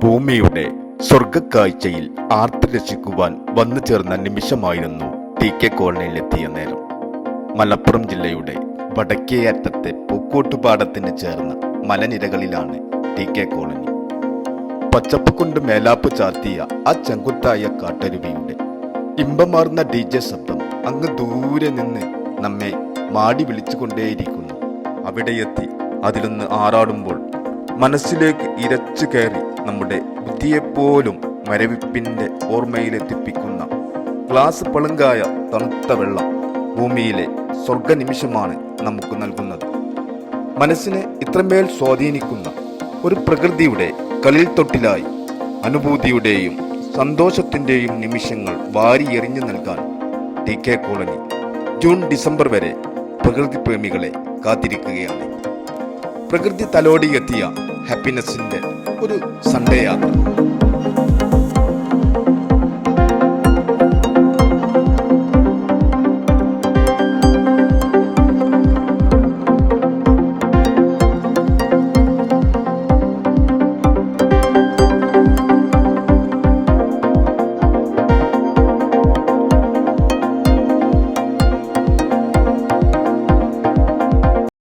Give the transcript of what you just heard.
ഭൂമിയുടെ സ്വർഗക്കാഴ്ചയിൽ ആർത്തുരസിക്കുവാൻ വന്നു ചേർന്ന നിമിഷമായിരുന്നു ടി കെ കോളനിയിലെത്തിയ നേരം. മലപ്പുറം ജില്ലയുടെ വടക്കേ അറ്റത്തെ പൂക്കോട്ടുപാടത്തിന് ചേർന്ന മലനിരകളിലാണ് ടി കെ കോളനി. പച്ചപ്പ് കൊണ്ട് മേലാപ്പ് ചാർത്തിയ ആ ചെങ്കുത്തായ കാട്ടരുവിയുടെ ഇമ്പമാർന്ന DJ ശബ്ദം അങ്ങ് ദൂരെ നിന്ന് നമ്മെ മാടി വിളിച്ചുകൊണ്ടേയിരിക്കുന്നു. അവിടെയെത്തി അതിലൊന്ന് ആറാടുമ്പോൾ മനസ്സിലേക്ക് ഇരച്ചു കയറി നമ്മുടെ ബുദ്ധിയെപ്പോലും മരവിപ്പിന്റെ ഓർമ്മയിലെത്തിപ്പിക്കുന്ന ഗ്ലാസ് പളുങ്കായ തണുത്ത വെള്ളം ഭൂമിയിലെ സ്വർഗനിമിഷമാണ് നമുക്ക് നൽകുന്നത്. മനസ്സിനെ ഇത്രമേൽ സ്വാധീനിക്കുന്ന ഒരു പ്രകൃതിയുടെ കളിൽ തൊട്ടിലായി അനുഭൂതിയുടെയും സന്തോഷത്തിന്റെയും നിമിഷങ്ങൾ വാരിയെറിഞ്ഞു നൽകാൻ T K colony June December വരെ പ്രകൃതി പ്രേമികളെ കാത്തിരിക്കുകയാണ്. പ്രകൃതി തലോടിയെത്തിയ ഹാപ്പിനെസിന്റെ ഒരു സൺഡേ യാത്ര.